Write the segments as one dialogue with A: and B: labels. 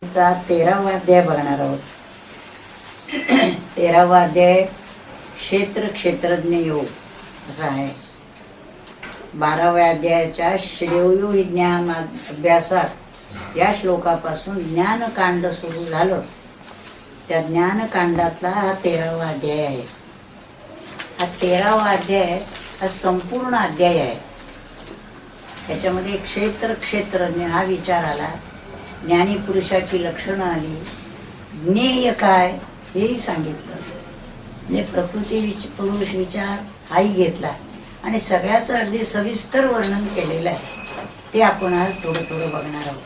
A: 13वा अध्याय बघणार आहोत. 13वा अध्याय क्षेत्र क्षेत्रज्ञ योग असा आहे. 12व्या अध्यायाच्या श्रेयो विज्ञान अभ्यासात या श्लोकापासून ज्ञानकांड सुरू झालं. त्या ज्ञानकांडातला हा 13वा अध्याय आहे. हा 13वा अध्याय हा संपूर्ण अध्याय आहे. त्याच्यामध्ये क्षेत्र क्षेत्रज्ञ हा विचार आला, ज्ञानी पुरुषाची लक्षणं आली, ज्ञेय काय हेही सांगितलं. म्हणजे प्रकृती पुरुष विचार हाही घेतला आणि सगळ्याचं अगदी सविस्तर वर्णन केलेलं आहे. ते आपण आज थोडं थोडं बघणार आहोत.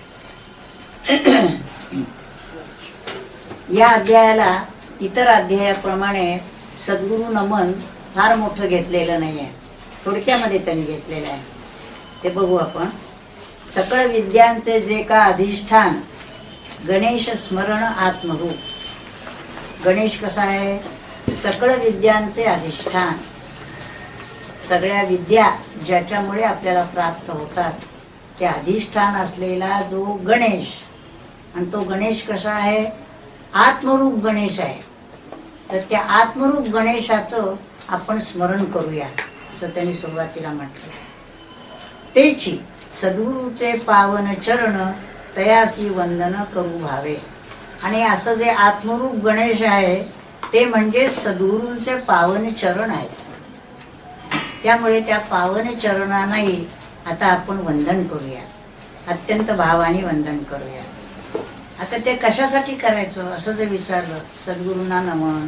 A: या अध्यायाला इतर अध्यायाप्रमाणे सद्गुरू नमन फार मोठं घेतलेलं नाही आहे. थोडक्यामध्ये त्यांनी घेतलेलं आहे. ते बघू आपण. सकळ विद्यांचे जे का अधिष्ठान गणेश स्मरण आत्मरूप. गणेश कसा आहे? सकळ विद्यांचे अधिष्ठान. सगळ्या विद्या ज्याच्यामुळे आपल्याला प्राप्त होतात ते अधिष्ठान असलेला जो गणेश, आणि तो गणेश कसा आहे? आत्मरूप गणेश आहे. तर त्या आत्मरूप गणेशाचं आपण स्मरण करूया असं त्यांनी सुरुवातीला म्हटलं. तेची सद्गुरूचे पावन चरण तयासी वंदन करू भावे. आणि असं जे आत्मरूप गणेश आहे ते म्हणजे सद्गुरूंचे पावन चरण आहेत. त्यामुळे त्या पावन चरणांनाही आता आपण वंदन करूया, अत्यंत भावाने वंदन करूया. आता ते कशासाठी करायचं असं जे विचारलं, सद्गुरूंना नमन,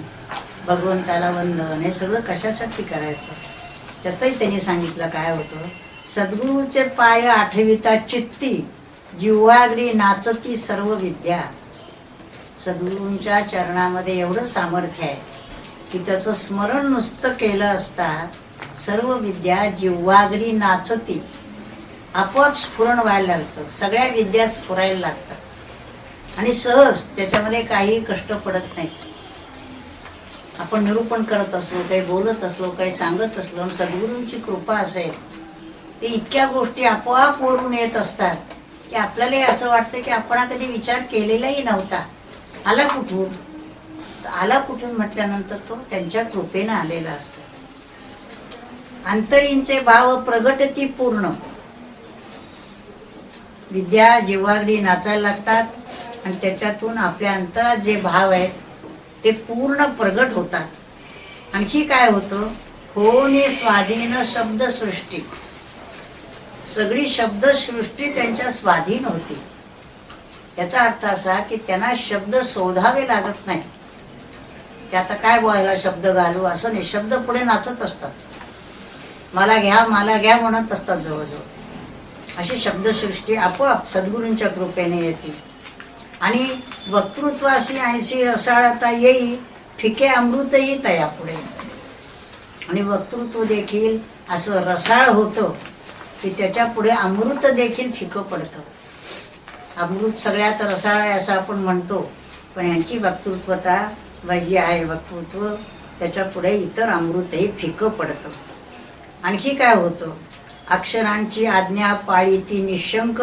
A: भगवंताला वंदन, हे सगळं कशासाठी करायचं त्याचंही त्यांनी सांगितलं. काय होतं? सद्गुरूचे पाय आठविता चित्ती, जिव्हाग्री नाचती सर्व विद्या. सद्गुरूंच्या चरणामध्ये एवढं सामर्थ्य आहे की त्याचं स्मरण नुसतं केलं असता सर्व विद्या जिव्हाग्री नाचती, आपोआप स्फुरण व्हायला लागतं. सगळ्या विद्या स्फुरायला लागतात आणि सहज त्याच्यामध्ये काही कष्ट पडत नाही. आपण निरूपण करत असलो, काही बोलत असलो, काही सांगत असलो आणि सद्गुरूंची कृपा असेल, ते इतक्या गोष्टी आपोआप वरून येत असतात की आपल्याला असं वाटतं की आपण कधी विचार केलेलाही नव्हता. आला कुठून? आला कुठून म्हटल्यानंतर तो त्यांच्या कृपेनं आलेला असतो. अंतरींचे भाव प्रगटती पूर्ण. विद्या जिव्हाग्री नाचायला लागतात आणि त्याच्यातून आपल्या अंतरात जे भाव आहेत ते पूर्ण प्रगट होतात. आणखी काय होतं? होनी स्वाधीन शब्दसृष्टी. सगळी शब्दसृष्टी त्यांच्या स्वाधीन होती. याचा अर्थ असा की त्यांना शब्द शोधावे लागत नाही. की आता काय बोलायला शब्द घालू असं नाही. शब्द पुढे नाचत असतात. मला घ्या मला घ्या म्हणत असतात जवळजवळ. अशी शब्दसृष्टी आपोआप सद्गुरूंच्या कृपेने येते. आणि वक्तृत्वाशी 80 रसाळता येई, फिके अमृतही तया पुढे. आणि वक्तृत्व देखील असं रसाळ होतं की त्याच्या पुढे अमृत देखील फिकं पडतं. अमृत सगळ्यात रसाळ आहे असं आपण म्हणतो, पण यांची वक्तृत्वता जी आहे, वक्तृत्व त्याच्या पुढे इतर अमृतही फिकं पडतं. आणखी काय होतं? अक्षरांची आज्ञा पाळी ती निशंक,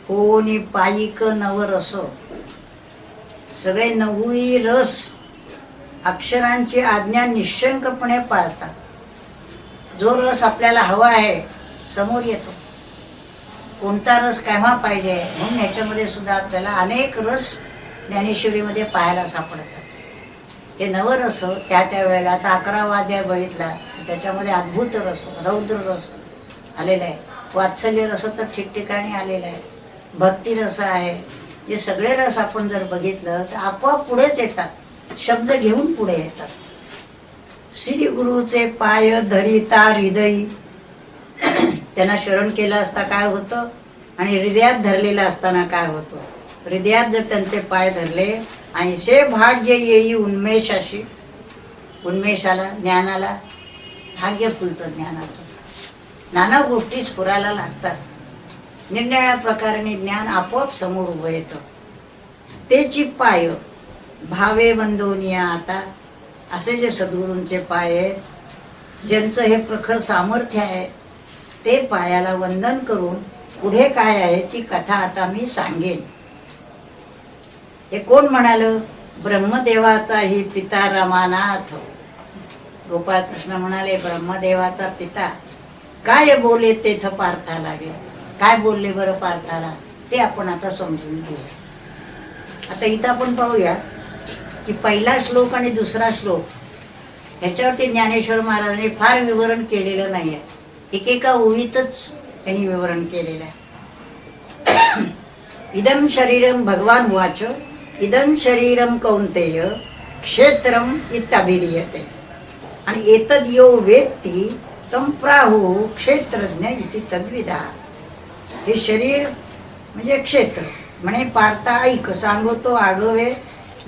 A: होनी पायिक नवरस. सगळे नववी रस अक्षरांची आज्ञा निशंकपणे पाळतात. जो रस आपल्याला हवा आहे समोर येतो. कोणता रस केव्हा पाहिजे म्हणून याच्यामध्ये सुद्धा आपल्याला अनेक रस ज्ञानेश्वरीमध्ये पाहायला सापडतात. हे नवरस त्या त्या वेळेला. आता 11वा अध्याय बघितला, त्याच्यामध्ये अद्भुत रस, रौद्र रस आलेला आहे. वात्सल्य रस तर ठिकठिकाणी आलेला आहे. भक्ती रस आहे. जे सगळे रस आपण जर बघितलं तर आपोआप पुढेच येतात. शब्द घेऊन पुढे येतात. श्री गुरुचे पाय धरिता हृदयी. त्यांना शरण केलं असता काय होतं आणि हृदयात धरलेलं असताना काय होतं? हृदयात जर त्यांचे पाय धरले, ऐसे भाग्य येई उन्मेषाशी. उन्मेषाला, ज्ञानाला भाग्य फुलतं. ज्ञानाचं नाना गोष्टी स्फुरायला लागतात. निरनिराळ्या प्रकाराने ज्ञान आपोआप समोर उभं येतं. तेची पाय भावे वंदोनिया. आता असे जे सद्गुरूंचे पाय आहेत, ज्यांचं हे प्रखर सामर्थ्य आहे, ते पायाला वंदन करून पुढे काय आहे ती कथा आता मी सांगेन. हे कोण म्हणाल? ब्रह्मदेवाचा ही पिता रमानाथ. गोपाळकृष्ण म्हणाले ब्रह्मदेवाचा पिता काय बोले तेथ पार्था लागे. काय बोलले बरं पार्थाला ते आपण आता समजून घेऊया. आता इथं आपण पाहूया की पहिला श्लोक आणि दुसरा श्लोक ह्याच्यावरती ज्ञानेश्वर महाराजांनी फार विवरण केलेलं नाही आहे. एकेका ओळीतच त्यांनी विवरण केलेलं आहे. इदं शरीरं भगवान वाच इदं शरीरं कौंतेय क्षेत्रम इत्याभिधीयते. आणि एतद यो वेत्ती तम प्राहु क्षेत्रज्ञ इति तद्विदा. हे शरीर म्हणजे क्षेत्र. म्हणे पार्था ऐक सांगतो आगवे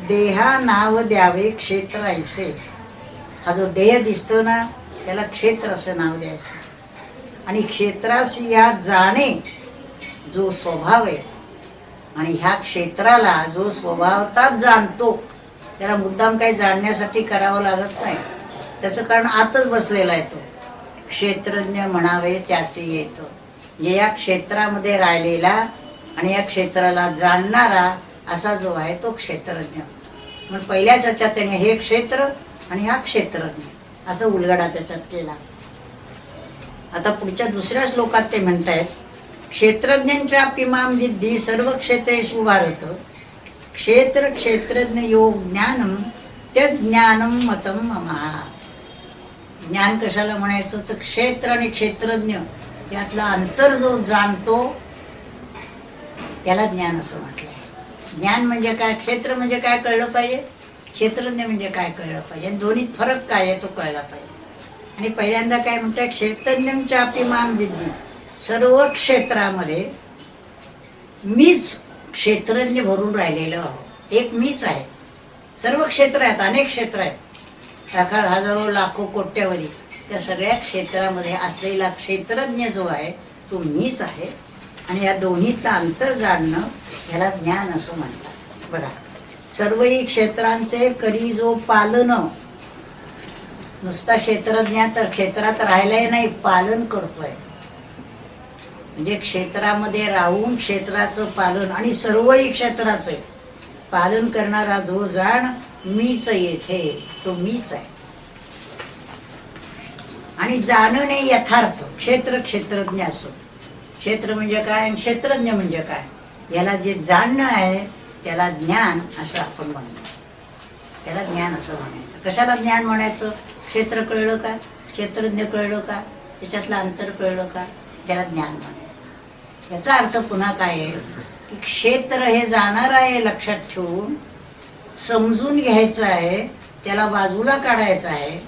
A: देहा नाव द्यावे क्षेत्र ऐसे. हा जो देह दिसतो ना त्याला क्षेत्र असं नाव द्यायचं. आणि क्षेत्राशी या जाणे जो स्वभाव आहे आणि ह्या क्षेत्राला जो स्वभावताच जाणतो त्याला मुद्दाम काही जाणण्यासाठी करावं लागत नाही. त्याचं कारण आतच बसलेला आहे. तो क्षेत्रज्ञ म्हणावे त्याशी येतो. म्हणजे या क्षेत्रामध्ये राहिलेला आणि या क्षेत्राला जाणणारा असा जो आहे तो क्षेत्रज्ञ. म्हणून पहिल्याच ह्याच्यात त्याने हे क्षेत्र आणि हा क्षेत्रज्ञ असं उलगडा त्याच्यात केला. आता पुढच्या दुसऱ्या श्लोकात ते म्हणतायत क्षेत्रज्ञांच्या पिमाम विद्धी सर्व क्षेत्रेषु भारत क्षेत्र क्षेत्रज्ञ योग ज्ञानम ते ज्ञानम मतम ममा. ज्ञान कशाला म्हणायचं तर क्षेत्र आणि क्षेत्रज्ञ यातला अंतर जो जाणतो त्याला ज्ञान असं म्हटलंय. ज्ञान म्हणजे काय, क्षेत्र म्हणजे काय कळलं पाहिजे, क्षेत्रज्ञ म्हणजे काय कळलं पाहिजे. दोन्हीत फरक काय आहे तो कळला पाहिजे. आणि पहिल्यांदा काय म्हणतोय क्षेत्रज्ञांच्या अपिमान विद्धी. सर्व क्षेत्रामध्ये मीच क्षेत्रज्ञ भरून राहिलेलो आहो. एक मीच आहे. सर्व क्षेत्र आहेत, अनेक क्षेत्र आहेत, लाखा हजारो लाखो कोट्यावधी. त्या सगळ्या क्षेत्रामध्ये असलेला क्षेत्रज्ञ जो आहे तो मीच आहे. आणि या दोन्हीतलं अंतर जाणणं ह्याला ज्ञान असं म्हणतात. बघा सर्वही क्षेत्रांचे करी जो पालन. नुसता क्षेत्रज्ञ तर क्षेत्रात राहिलाय नाही, पालन करतोय. म्हणजे क्षेत्रामध्ये राहून क्षेत्राचं पालन आणि सर्वही क्षेत्राचं पालन करणारा जो जाण मीच येथे तो मीच आहे. आणि जाणणे यथार्थ क्षेत्र क्षेत्रज्ञ असो. क्षेत्र म्हणजे काय आणि क्षेत्रज्ञ म्हणजे काय याला जे जाणणं आहे त्याला ज्ञान असं आपण म्हणतो. त्याला ज्ञान असं म्हणायचं. कशाला ज्ञान म्हणायचं? क्षेत्र कळलं का, क्षेत्रज्ञ कळलं का, त्याच्यातलं अंतर कळलं का, त्याला ज्ञान म्हणायचं. याचा अर्थ पुन्हा काय आहे की क्षेत्र हे जाणार आहे लक्षात ठेवून समजून घ्यायचं आहे, त्याला बाजूला काढायचं आहे.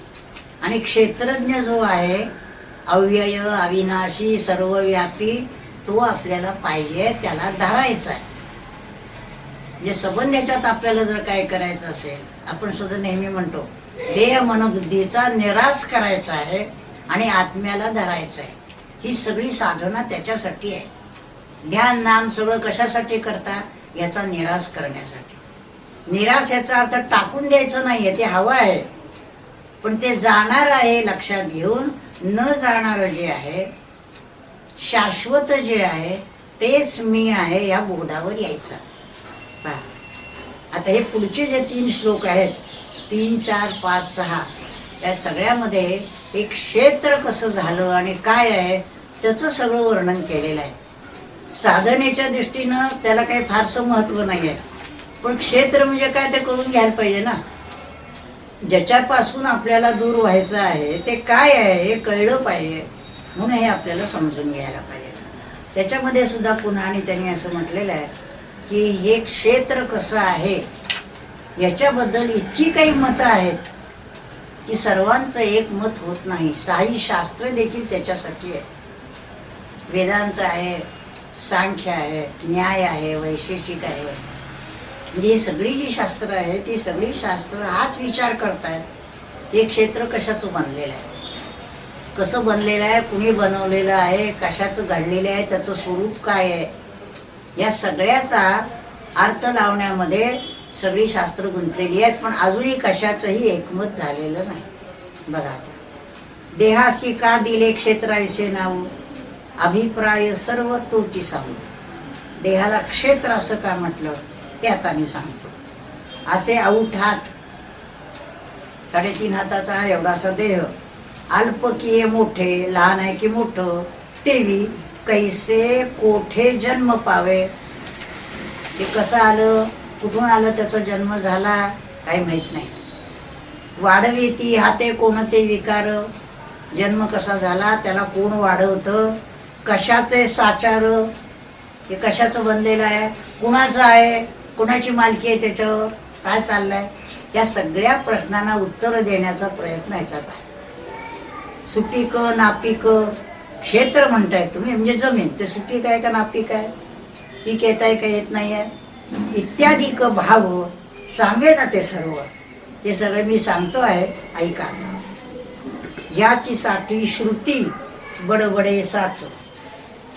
A: आणि क्षेत्रज्ञ जो आहे अव्यय अविनाशी सर्वव्यापी तो आपल्याला पाहिजे, त्याला धरायचा आहे. म्हणजे संबंध याच्यात आपल्याला जर काय करायचं असेल, आपण सुद्धा नेहमी म्हणतो देह मन बुद्धीचा निराश करायचा आहे आणि आत्म्याला धरायचं आहे. ही सगळी साधना त्याच्यासाठी आहे. ध्यान नाम सगळं कशासाठी करता? याचा निराश करण्यासाठी. निराश याचा अर्थ टाकून द्यायचं नाहीये, ते हवं आहे पण ते जाणार आहे लक्षात घेऊन. न जाणार जे आहे शाश्वत जे आहे तेच मी आहे या बोधावर यायचं. आता हे पुढचे जे 3 श्लोक आहेत 3, 4, 5, 6 या सगळ्यामध्ये एक क्षेत्र कसं झालं आणि काय आहे त्याचं सगळं वर्णन केलेलं आहे. साधनेच्या दृष्टीनं त्याला काही फारसं महत्व नाही आहे, पण क्षेत्र म्हणजे काय ते कळून घ्यायला पाहिजे ना. ज्याच्यापासून आपल्याला दूर व्हायचं आहे ते काय आहे हे कळलं पाहिजे. म्हणून हे आपल्याला समजून घ्यायला पाहिजे. त्याच्यामध्ये सुद्धा पुन्हा आणि त्यांनी असं म्हटलेलं आहे की हे क्षेत्र कसं आहे याच्याबद्दल इतकी काही मतं आहेत की सर्वांचं एक मत होत नाही. 6 शास्त्र देखील त्याच्यासाठी आहे. वेदांत आहे, सांख्य आहे, न्याय आहे, वैशेषिक आहे. म्हणजे ही सगळी जी शास्त्र आहे ती सगळी शास्त्र हाच विचार करतायत हे क्षेत्र कशाचं बनलेलं आहे, कसं बनलेलं आहे, कुणी बनवलेलं आहे, कशाचं घडलेलं आहे, त्याचं स्वरूप काय आहे, या सगळ्याचा अर्थ लावण्यामध्ये सगळी शास्त्र गुंतलेली आहेत. पण अजूनही कशाचंही एकमत झालेलं नाही. बघा आता देहाशी का दिले क्षेत्र ऐसे नाव अभिप्राय सर्व तोची सांगू. देहाला क्षेत्र असं का म्हटलं ते आता मी सांगतो. असे आऊट हात, 3.5 हाताचा एवढासा देह, अल्प की ये मोठे, लहान आहे की मोठं, तेवी कैसे कोठे जन्म पावे. ते कसं आलं, कुठून आलं, त्याचा जन्म झाला काही माहित नाही. वाढवी ती हाते कोणते विकार, जन्म कसा झाला, त्याला कोण वाढवतं, कशाचे साचार, हे कशाचं बनलेलं आहे, कुणाचं आहे, कुणाची मालकी आहे, त्याच्यावर काय चाललंय, या सगळ्या प्रश्नांना उत्तर देण्याचा प्रयत्न ह्याच्यात आहे. सुपीक नापीक, क्षेत्र म्हणताय तुम्ही म्हणजे जमीन, ते सुपीक आहे का नापीक आहे, पीक येत आहे का येत नाही आहे, इत्यादी भाव सांगे ना ते सर्व. ते सगळं मी सांगतो आहे, ऐका. याची साठी श्रुती बडबडे साच.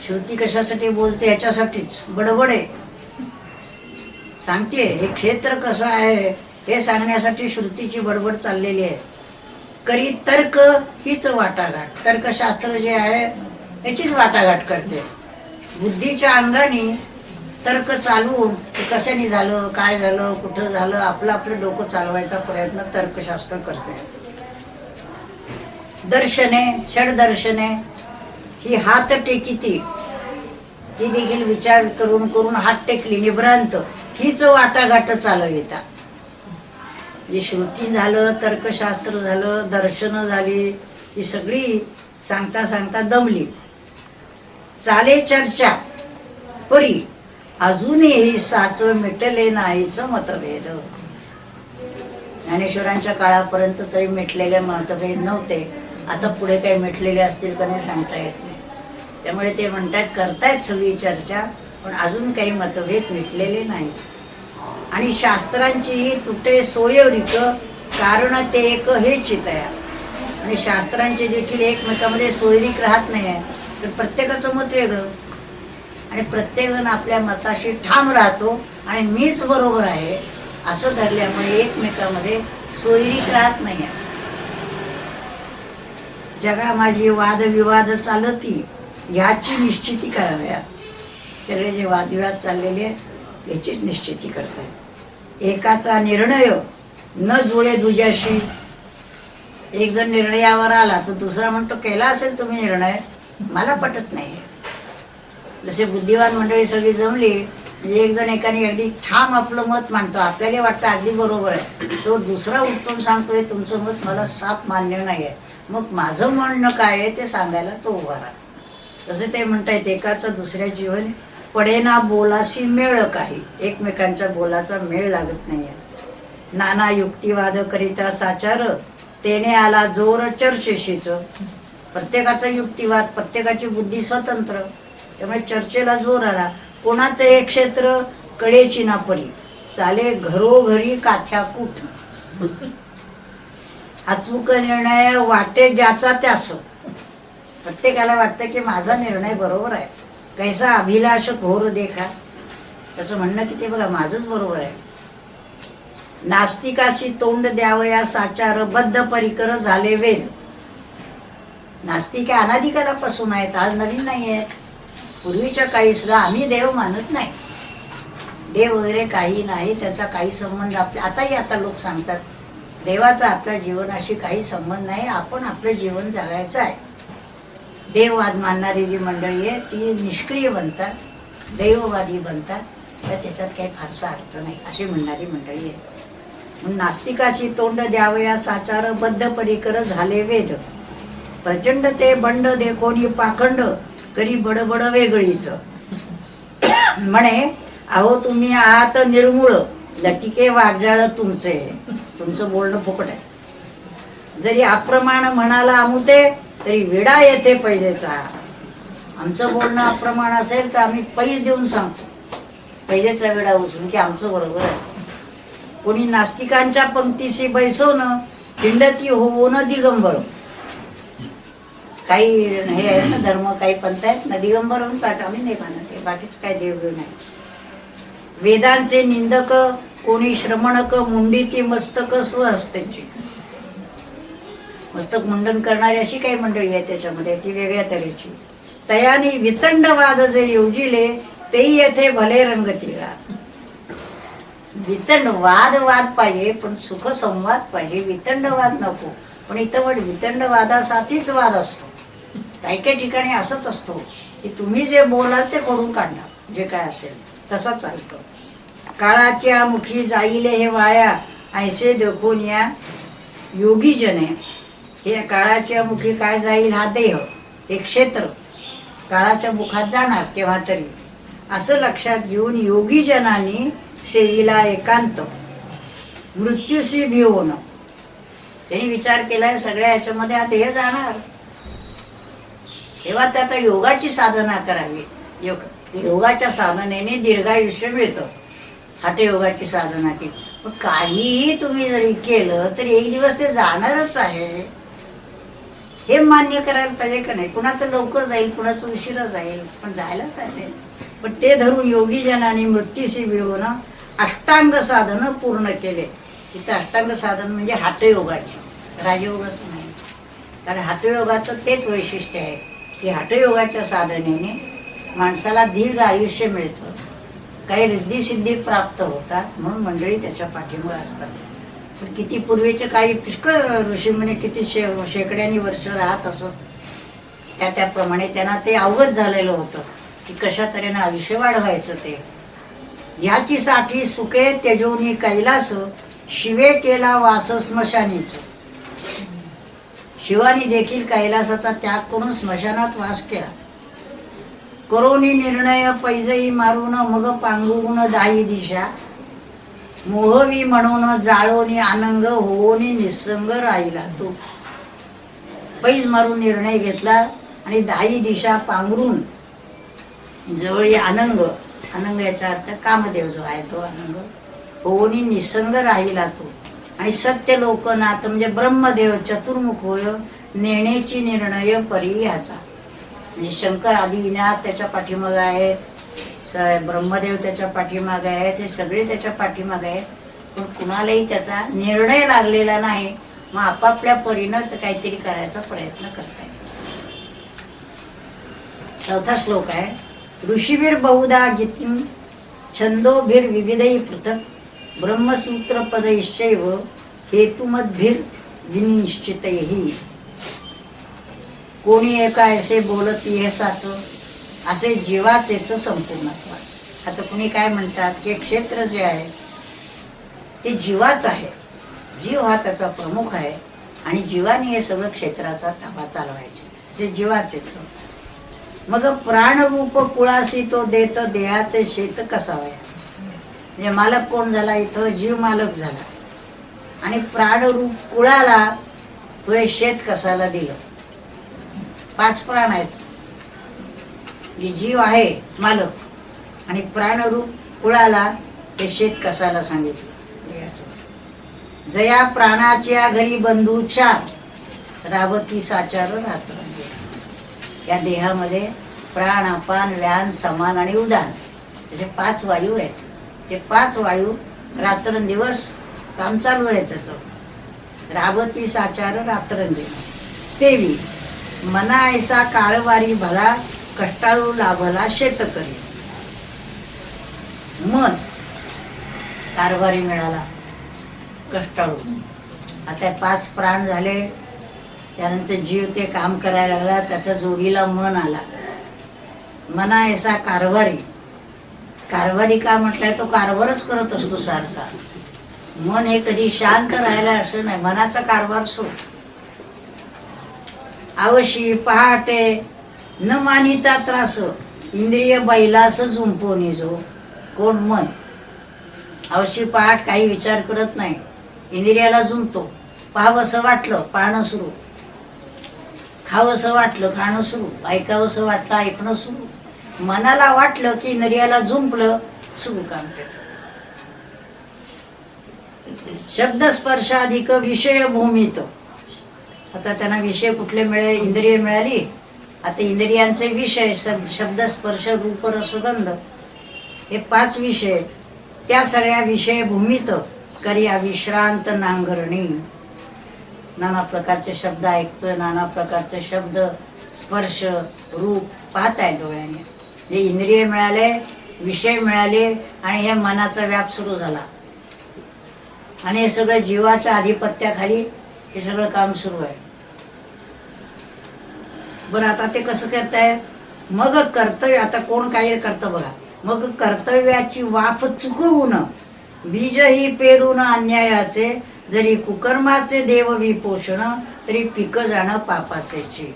A: श्रुती कशासाठी बोलते, ह्याच्यासाठीच बडबडे सांगते. हे क्षेत्र कसं आहे हे सांगण्यासाठी श्रुतीची बडबड चाललेली आहे. करी तर्क हीच वाटाघाट, तर्कशास्त्र जे आहे याचीच वाटाघाट करते. बुद्धीच्या अंगाने तर्क चालवून ते कशाने झालं, काय झालं, कुठं झालं, आपलं डोकं चालवायचा प्रयत्न तर्कशास्त्र करते. दर्शने, षडदर्शने, ही हात टेकिती, ती देखील विचार करून करून हात टेकली निभ्रांत, हीच वाटाघाट चालविता. जे श्रुती झालं, तर्कशास्त्र झालं, दर्शन झाली, ही सगळी सांगता सांगता दमली. चाले चर्चा परी अजूनही साच मिटले नाहीच मतभेद. ज्ञानेश्वरांच्या काळापर्यंत तरी मिटलेले मतभेद नव्हते. आता पुढे काही मिटलेले असतील का नाही सांगता येत नाही. त्यामुळे ते म्हणतात करतायत सगळी चर्चा, पण अजून काही मतभेद मिटलेले नाही. आणि शास्त्रांचीही तुटे सोयरिक, कारण ते एक हे चितया. आणि शास्त्रांचे देखील एकमेकांमध्ये सोयरिक राहत नाही आहे, तर प्रत्येकाचं मत वेगळं, आणि प्रत्येकजण आपल्या मताशी ठाम राहतो आणि मीच बरोबर आहे असं धरल्यामुळे एकमेकांमध्ये सोयरीक राहत नाही आहे. जगा माझी वादविवाद चालती, ह्याची निश्चिती कराव्या. सगळे जे वादविवाद चाललेले आहेत याचीच निश्चिती करतात. एकाचा निर्णय न जुळे दुजाशी. एक जण निर्णयावर आला तर दुसरा म्हणतो केला असेल तुम्ही निर्णय, मला पटत नाही. जसे बुद्धिवान मंडळी सगळी जमली म्हणजे एक जण एकाने अगदी ठाम आपलं मत मांडतो, आपल्याला वाटतं अगदी बरोबर आहे, तो दुसरा उत्तम सांगतोय तुमचं मत मला साफ मान्य नाही आहे, मग माझं म्हणणं काय आहे ते सांगायला तो उभा राहतो. तसे ते म्हणतायत एकाचं दुसऱ्या जीवन पडेना बोलाशी मेळ काही, एकमेकांच्या बोलाचा मेळ लागत नाही आहे. नाना युक्तिवाद करिता साचार, तेने आला जोर चर्चेशीच. प्रत्येकाचा युक्तिवाद, प्रत्येकाची बुद्धी स्वतंत्र, त्यामुळे चर्चेला जोर आला. कोणाचं एक क्षेत्र कडेची ना परी, चाले घरोघरी काथ्या कूट. अचूक निर्णय वाटे ज्याचा त्यास. प्रत्येकाला वाटतं की माझा निर्णय बरोबर आहे. कैसा अभिलाष घोर देखा, त्याचं म्हणणं की ते बघा माझंच बरोबर आहे. नास्तिकाशी तोंड द्यावया साचार, बद्ध परिकर झाले वेद. नास्तिक अनादिकालापासून आहेत, आज नवीन नाही आहेत. पूर्वीच्या काळी सुद्धा आम्ही देव मानत नाही, देव वगैरे काही नाही, त्याचा काही संबंध आपल्या. आताही आता लोक सांगतात देवाचा आपल्या जीवनाशी काही संबंध नाही, आपण आपलं जीवन जगायचं आहे. देववाद मानणारी जी मंडळी आहे ती निष्क्रिय बनतात, देववादी बनतात, तर त्याच्यात काही फारसा अर्थ नाही अशी म्हणणारी मंडळी आहे. म्हणून नास्तिकाशी तोंड द्यावया साचार, बद्ध परिकर झाले वेद. प्रचंड ते बंड देखोनी पाखंड, करी बडबड वेगळीच. म्हणे अहो तुम्ही आहात निर्मूळ, लटिके वागजाळ तुमचे, तुमचं बोलणं फुकट आहे. जरी अप्रमाण म्हणाला अमुते, तरी विडा येते पैजेचा. आमचं बोलणं अप्रमाण असेल तर आम्ही पैज देऊन सांगतो, पैजेचा विडा उचलून की आमचं बरोबर आहे. कोणी नास्तिकांच्या पंक्तीशी बैसवणं, हिंडती होऊन दिगंबर. काही हे आहे ना धर्म, काही पंथ आहेत ना दिगंबर होऊन पाहत, आम्ही नाही मानत, बाकीच काय देव नाही. वेदांचे निंदक कोणी श्रमणक, मुंडीती मस्तक स्वहस्तेची. मस्तक मुंडन करणारी अशी काही मंडळी आहे त्याच्यामध्ये, ती वेगळ्या तऱ्हेची. तयानी वितंडवाद जे योजिले, तेही येथे भले रंगतीला. वितंड वाद पाहिजे, पण सुख संवाद पाहिजे, वितंडवाद नको. पण इथं पण वितंडवादासाठीच वाद असतो. काही काही ठिकाणी असंच असतो की तुम्ही जे बोलाल ते करून काढणार, जे काय असेल तसंच चालतं. काळाच्या मुठी जाईले हे वाया, ऐसे देखून या योगी जने. हे काळाच्या मुठी काय जाईल? हा देह, हे क्षेत्र काळाच्या मुखात जाणार केव्हा तरी, असं लक्षात घेऊन योगी जनांनी सेवीला एकांत मृत्यूशी भिवून. त्यांनी विचार केलाय सगळ्या याच्यामध्ये हा देह जाणार, तेव्हा आता योगाची साधना करावी. योगाच्या साधनेने दीर्घायुष्य मिळतं. हठयोगाची साधना केली, पण काहीही तुम्ही जरी केलं तरी एक दिवस ते जाणारच आहे, हे मान्य करायला पाहिजे का नाही? कुणाचं लवकर जाईल, कुणाचं उशिरा जाईल, पण जायलाच आहे ते. पण ते धरून योगी जनांनी मृत्यूशी भिवून अष्टांग साधन पूर्ण केले. इथं अष्टांग साधन म्हणजे हठयोगाचे, राजयोगाचं नाही. कारण हठयोगाचं तेच वैशिष्ट्य आहे की हठयोगाच्या साधनेने माणसाला दीर्घ आयुष्य मिळतं, काही रिद्धी प्राप्त होतात, म्हणून मंडळी त्याच्या पाठीमुळे असतात. पण किती पूर्वीचे काही पुष्कळ ऋषीमुनी किती शेकड्यांनी वर्ष राहत असत, त्याप्रमाणे त्यांना ते अवगत झालेलं होतं की कशा तऱ्हेनं आयुष्य वाढवायचं. ते ह्याची साठी सुखे त्यजोनी कैलास, शिवे केला वास स्मशानीच. शिवानी देखील कैलासाचा त्याग करून स्मशानात वास केला. करोनी निर्णय पैजई मारून, मग पांगून दाई दिशा, मोहवी म्हणून जाळोनी आनंग, होनी निसंग राहिला. तो पैज मारून निर्णय घेतला आणि दाई दिशा पांघरून जवळ आनंग, आनंग याचा अर्थ कामदेव जो आहे तो आनंग, होनी निसंग राहिला तो. आणि सत्य लोकनाथ म्हणजे ब्रह्मदेव चतुर्मुख होय, नेण्याची निर्णय परी ह्याचा. म्हणजे शंकर आदिनाथ त्याच्या पाठीमागे आहेत, ब्रह्मदेव त्याच्या पाठीमागे आहेत, हे सगळे त्याच्या पाठीमागे आहेत, पण कुणालाही त्याचा निर्णय लागलेला नाही. मग आपापल्या परीनं काहीतरी करायचा प्रयत्न करतायत. चौथा श्लोक आहे, ऋषीवीर बहुधा गीतिम छंदोभिर विविधै पृथक, ब्रह्मसूत्र पदैश्चैव हेतुमद्भिर विनिश्चितैहि. कोणी एका ऐसे बोलती हे साच, असे जीवाचेच संपूर्णत्व. आता कुणी काय म्हणतात की क्षेत्र जे आहे ते जीवाच आहे, जीव हा त्याचा प्रमुख आहे आणि जीवाने हे सगळं क्षेत्राचा ताबा चालवायचे, असे जीवाचेच. मग प्राणरूप कुळासी तो देत, देहाचे शेत कसावया. म्हणजे मालक कोण झाला? इथं जीव मालक झाला आणि प्राणरूप कुळाला तो हे शेत कसायला दिलं. 5 प्राण आहेत, जीव आहे मालक आणि प्राणरूप कुळाला ते शेत कसायला सांगितलं. जया प्राणाच्या घरी बंधू 4, रावती साचार रात्र. या देहामध्ये प्राण, अपान, व्यान, समान आणि उदान असे 5 वायू आहेत. ते 5 वायू रात्रंदिवस काम चालू आहे त्याचं. रावती साचार रात्रंदिवस. तेवी मना ऐसा काळवारी भला, कष्टाळू लाभला शेतकरी. मन कारभारी मिळाला, कष्टाळू. आता 5 प्राण झाले, त्यानंतर जीव ते काम करायला लागला, त्याच्या जोडीला मन आला. मना ऐसा कारभारी. कारभारी का म्हटलंय? तो कारभारच करत असतो सारखा. मन हे कधी शांत राहायला असं नाही, मनाचा कारभार सोड. आवशी पहाटे न मानिता त्रास, इंद्रिय बैलास झुंपोनी जो. कोण? मन. आवशी पहाट काही विचार करत नाही, इंद्रियाला झुंपतो. पाहावंसं वाटलं पाहणं सुरू, खावंसं वाटलं खाणं सुरू, ऐकावंसं वाटलं ऐकणं सुरू. मनाला वाटलं की इंद्रियाला झुंपलं, सुरू काम त्याचं. शब्द स्पर्शाधिक विषय भूमीत. आता त्यांना विषय कुठले मिळाले? इंद्रिय मिळाली. आता इंद्रियांचे विषय शब्द स्पर्श रूप रस गंध हे 5 विषय, त्या सगळ्या विषय भूमीत करी अविश्रांत नांगरणी. नाना प्रकारचे शब्द ऐकतोय, नाना प्रकारचे शब्द स्पर्श रूप पाहताय डोळ्याने. हे इंद्रिय मिळाले, विषय मिळाले आणि हे मनाचा व्याप सुरू झाला. आणि हे सगळं जीवाच्या आधिपत्याखाली हे सगळं काम सुरू आहे. बरं आता ते कसं करताय? मग कर्तव्य, आता कोण काही करतं बघा, मग कर्तव्याची वाफ चुकवून बीजही पेरून अन्यायाचे, जरी कुकर्माचे देव विपोषण, तरी पीक जाणं पापाचे.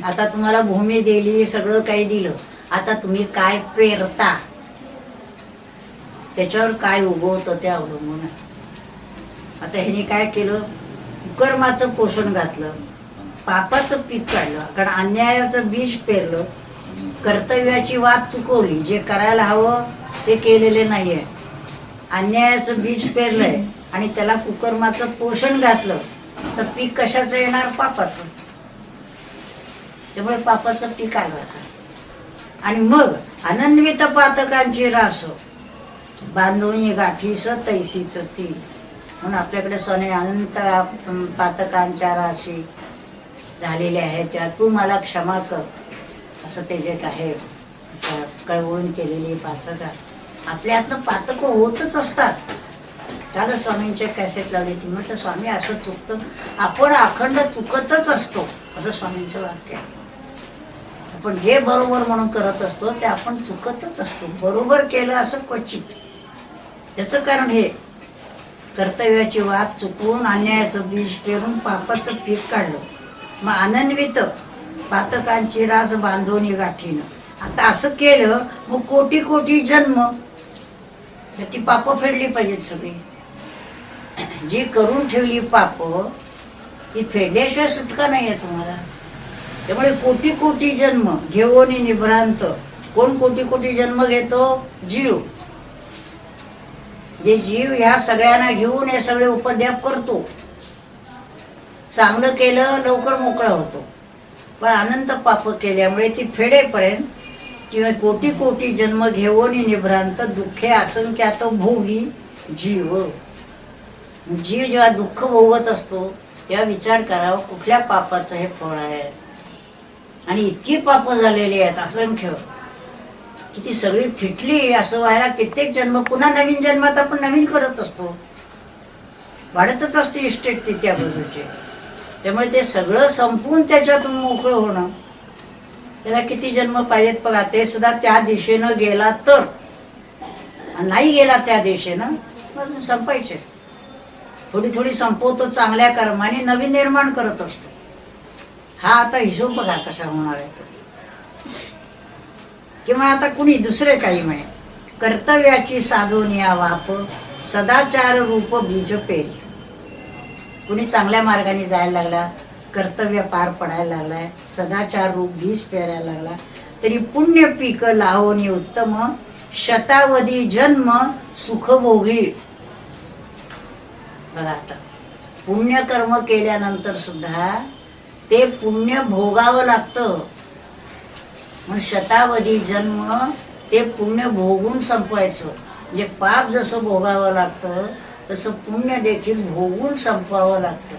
A: आता तुम्हाला भूमी दिली, सगळं काही दिलं, आता तुम्ही काय पेरता त्याच्यावर काय उगवतं ते अवलंबून आहे. आता ह्याने काय केलं? कुकर्माचं पोषण घातलं, पापाचं पीक काढलं, कारण अन्यायाचं बीज पेरलं, कर्तव्याची वाट चुकवली, जे करायला हवं ते केलेले नाहीये, अन्यायाचं बीज पेरलंय आणि त्याला कुकर्माचं पोषण घातलं, तर पीक कशाचं येणार? पापाचं. त्यामुळे पापाचं पीक आलं. आणि मग अनन्वित पातकांची रास, बांधोनी गाठीस तैसीच ती. म्हणून आपल्याकडे सोने अनंत पातकांच्या राशी झालेल्या आहेत, त्या तू मला क्षमा कर, असं ते जे आहे कळवून केलेली पातका. आपल्या हातनं पातकं होतच असतात. त्याला स्वामींचे कॅसेट लावली ती, म्हटलं स्वामी असं चुकतं, आपण अखंड चुकतच असतो, असं स्वामींचं वाक्य आहे. आपण जे बरोबर म्हणून करत असतो ते आपण चुकतच असतो. बरोबर केलं असं क्वचित. त्याचं कारण हे कर्तव्याची वाट चुकवून अन्यायाचं बीज पेरून पापाचं पीक काढलं. मग अनन्वित पातकांची रास बांधोनी गाठीनं. आता असं केलं मग कोटी कोटी जन्म ती पाप फेडली पाहिजेत सगळी. जी करून ठेवली पाप ती फेडल्याशिवाय सुटका नाही आहे तुम्हाला. त्यामुळे कोटी कोटी जन्म घेऊन निभ्रांत. कोण कोटी कोटी जन्म घेतो? जीव. जे जीव ह्या सगळ्यांना घेऊन हे सगळे उपद्व्याप करतो. चांगलं केलं लवकर मोकळा होतो, पण अनंत पाप केल्यामुळे ती फेडेपर्यंत किंवा कोटी कोटी जन्म घेऊन निभ्रांत दुःखे असंख्यात भोगी जीव. जीव जेव्हा दुःख भोगत असतो तेव्हा विचार करावा कुठल्या पापाचं हे फळ आहे. आणि इतकी पाप झालेली आहेत असंख्य की ती सगळी फिटली. असं व्हायला कित्येक जन्म, पुन्हा नवीन जन्मात आपण नवीन करत असतो, वाढतच असते इस्टेट ती त्या बाजूचे. त्यामुळे ते सगळं संपून त्याच्यातून मोकळं होणं त्याला किती जन्म पाहिजेत बघा. ते सुद्धा त्या दिशेनं गेला तर, नाही गेला त्या दिशेनं संपायचे. थोडी थोडी संपवतो चांगल्या कर्माने, नवीन निर्माण करत असतो. हा आता हिशोब बघा कसा होणार आहे तो. किंवा आता कुणी दुसरे काही म्हणे, कर्तव्याची साधोनिया वाप सदाचार रूप बीज पेरी. कुणी चांगल्या मार्गाने जायला लागला, कर्तव्य पार पडायला लागलाय, सदाचार रूप बीज पेरायला लागला, तरी पुण्य पीक लावणी उत्तम शतावधी जन्म सुखभोगी. बघा आता पुण्यकर्म केल्यानंतर सुद्धा ते पुण्य भोगावं लागतं. मग शतावधी जन्म ते पुण्य भोगून संपवायचं. म्हणजे पाप जसं भोगावं लागतं तसं पुण्य देखील भोगून संपवावं लागतं.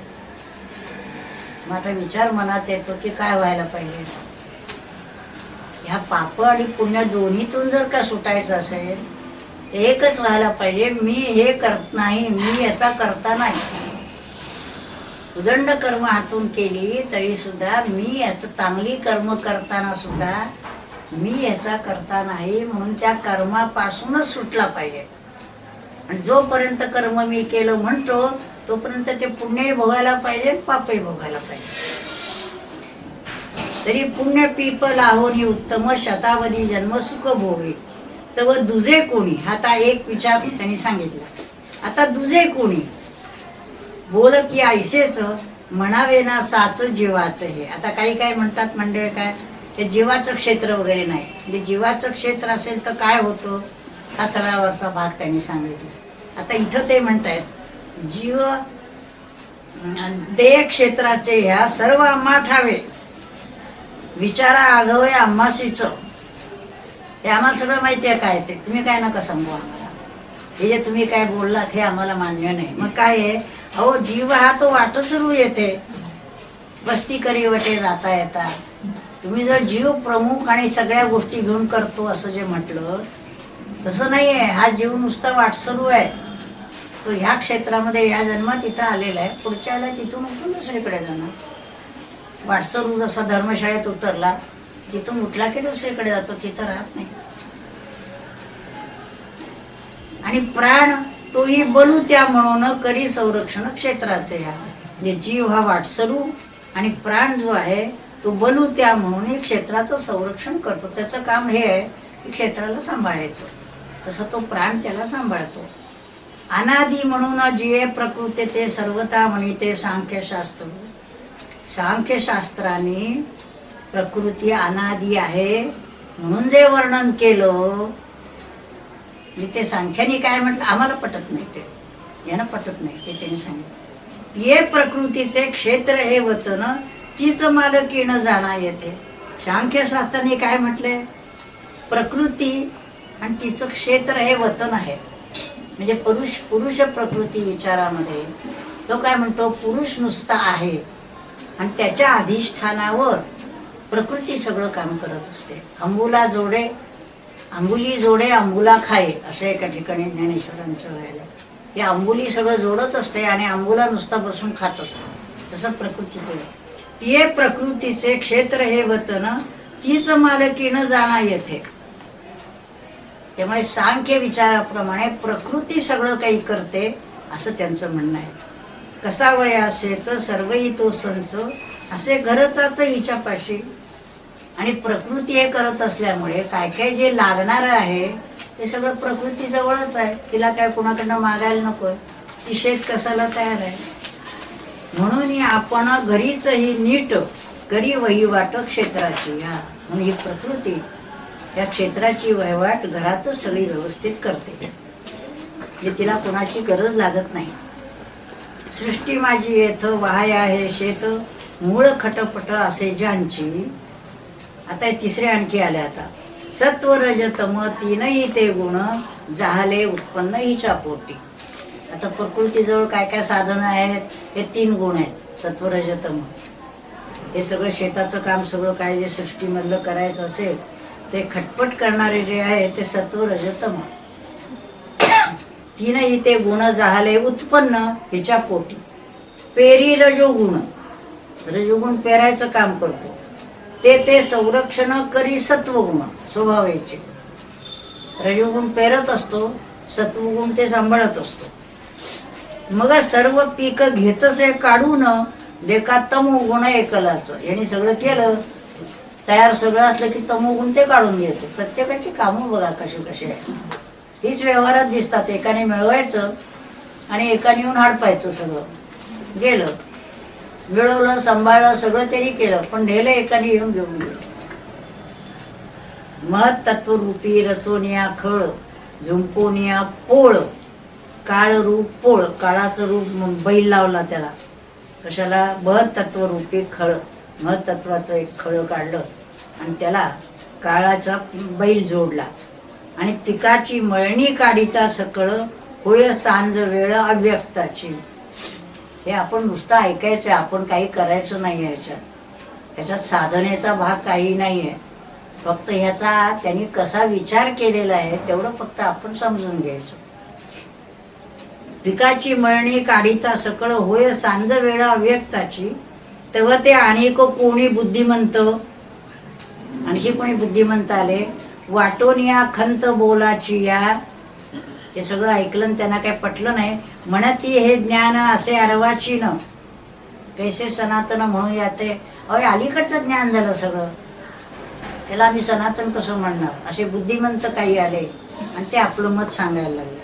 A: मग आता विचार मनात येतो की काय व्हायला पाहिजे. ह्या पाप आणि पुण्य दोन्हीतून जर का सुटायचं असेल तर एकच व्हायला पाहिजे, मी हे करत नाही, मी याचा करता नाही. उदंड कर्म हातून केली तरी सुद्धा मी याचं, चांगली कर्म करताना सुद्धा मी याचा करता नाही, म्हणून त्या कर्मापासूनच सुटला पाहिजे. आणि जोपर्यंत कर्म मी केलं म्हणतो तोपर्यंत ते पुण्यही भोगायला पाहिजे, पापही भोगायला पाहिजे. तरी पुण्य पीप लाहोनी उत्तम शतावधी जन्म सुख भोगे. तव दुजे कोणी, आता एक विचार त्यांनी सांगितला. आता दुजे कोणी बोल की ऐसेच म्हणावे ना साच जीवाचं हे. आता काही काय म्हणतात मंडळ काय ते जीवाचं क्षेत्र वगैरे नाही. म्हणजे जीवाचं क्षेत्र असेल तर काय होतं हा सगळ्यावरचा भाग त्यांनी सांगितला. आता इथं ते म्हणतायत जीव देह क्षेत्राचे ह्या सर्व आम्हा ठावे विचारा आघवे आम्हासीच. हे आम्हाला सगळं माहिती आहे काय ते, तुम्ही काय नका सांगू आम्हाला. हे जे तुम्ही काय बोललात हे आम्हाला मान्य नाही. मग काय आहे, अहो जीव हा तो वाट सुरू येते, बस्ती करी वटे जाता येता. तुम्ही जर जीव प्रमुख आणि सगळ्या गोष्टी घेऊन करतो असं जे म्हटलं तसं नाही आहे. हा जीव नुसता वाट सुरू आहे. तो ह्या क्षेत्रामध्ये या जन्मात इथं आलेला आहे, पुढच्याला तिथून उठून दुसरीकडे जाणार. वाटसरू जसा धर्मशाळेत उतरला, तिथून उठला की दुसरीकडे जातो, तिथं राहत नाही. आणि प्राण तोही बलू त्या म्हणून करी संरक्षण क्षेत्राचे. म्हणजे जीव हा वाटसरू आणि प्राण जो आहे तो बलू त्या म्हणून क्षेत्राचं संरक्षण करतो. त्याचं काम हे आहे की क्षेत्राला सांभाळायचं. तसं तो प्राण त्याला सांभाळतो. अनादी म्हणून जिये प्रकृती ते सर्वता म्हणिते सांख्यशास्त्र. सांख्यशास्त्राने प्रकृती अनादी आहे म्हणून जे वर्णन केलं, ते सांख्याने काय म्हटलं आम्हाला पटत नाही, ते यांना पटत नाही, ते त्यांनी सांगितलं. ये प्रकृतीचे क्षेत्र हे वतन तीच मालकीनं जाणा येते. सांख्यशास्त्राने काय म्हटलंय, प्रकृती आणि तिचं क्षेत्र हे वतन आहे. म्हणजे पुरुष प्रकृती विचारामध्ये तो काय म्हणतो, पुरुष नुसता आहे आणि त्याच्या अधिष्ठानावर प्रकृती सगळं काम करत असते. अंबुली जोडे अंबुला खाये, असं एका ठिकाणी ज्ञानेश्वरांचं व्हायला. हे अंबुली सगळं जोडत असते आणि अंबुला नुसता बसून खात असतो. तसं प्रकृती ते प्रकृतीचे क्षेत्र हे वतन तीच मालकीनं जाणा येथे. त्यामुळे सांख्य विचाराप्रमाणे प्रकृती सगळं काही करते असं त्यांचं म्हणणं आहे. कसा वय असे तर सर्वही तो संच असे घरचाच हिच्या पाशी. आणि प्रकृती हे करत असल्यामुळे काय काय जे लागणार आहे ते सगळं प्रकृती जवळच आहे. तिला काय कुणाकडनं मागायला नकोय, ती शेत कसाला तयार आहे. म्हणून आपण घरीच ही नीट करी वहिवाट क्षेत्राची. म्हणून ही प्रकृती या क्षेत्राची वहिवाट घरातच सगळी व्यवस्थित करते, जे तिला कोणाची गरज लागत नाही. सृष्टी माझी येथ वाय आहे शेत मूळ खटपट असे ज्यांची. आता तिसरे आणखी आले. आता सत्व रज तम तीनही ते गुण जाहले उत्पन्न हिच्या पोटी. आता प्रकृतीजवळ काय काय साधनं आहेत, हे 3 गुण आहेत, सत्व रज तम. हे सगळं शेताचं काम सगळं काय जे सृष्टीमधलं करायचं असेल ते खटपट करणारे जे आहे ते सत्व रज तम. तीनही ते गुण जाहले उत्पन्न हिच्या पोटी. पेरी रजोगुण, रजोगुण पेरायचं काम करतो. ते संरक्षण करी सत्वगुण स्वभावाचे. रजोगुण पेरत असतो, सत्वगुण ते सांभाळत असतो. मग सर्व पीक घेतसे काढून देखा तमोगुण एकलाचं. यांनी सगळं केलं, तयार सगळं असलं की तमोगुण ते काढून घेतो. प्रत्येकाची कामं बघा कशी कशी आहे. हीच व्यवहारात दिसतात. एकाने मिळवायचं आणि एकाने येऊन हडपायचं. सगळं गेलं, मिळवलं, सांभाळलं, सगळं त्यांनी केलं, पण नेलं एकाने येऊन घेऊन गेलं. महत् तत्वरूपी रचोनिया खळ झुंपोनिया पोळ. काळ रूप पोळ, काळाचं रूप बैल लावला त्याला. कशाला, महत् तत्वरूपी खळ. महत्त्वाचं एक खळ काढलं आणि त्याला काळाचा बैल जोडला. आणि पिकाची मळणी काढिता सकळ होय सांज वेळ अव्यक्ताची. हे आपण नुसतं ऐकायचं, आपण काही करायचं नाही. ह्याच्यात साधनेचा भाग काही नाही आहे. फक्त ह्याचा त्यांनी कसा विचार केलेला आहे तेवढं फक्त आपण समजून घ्यायचं. पिकाची मळणी काढिता सकळ होय सांज वेळ अव्यक्ताची. तेव्हा ते आणिक कोणी बुद्धिमंत, आणखी कोणी बुद्धिमंत आले. वाटून या खंत बोलाची या. हे सगळं ऐकलं आणि त्यांना काय पटलं नाही. म्हणती हे ज्ञान असे अर्वाची न कैसे सनातन म्हणू याते. अहो अलीकडचं ज्ञान झालं सगळं, त्याला आम्ही सनातन कसं म्हणणार. असे बुद्धिमंत काही आले आणि ते आपलं मत सांगायला लागले.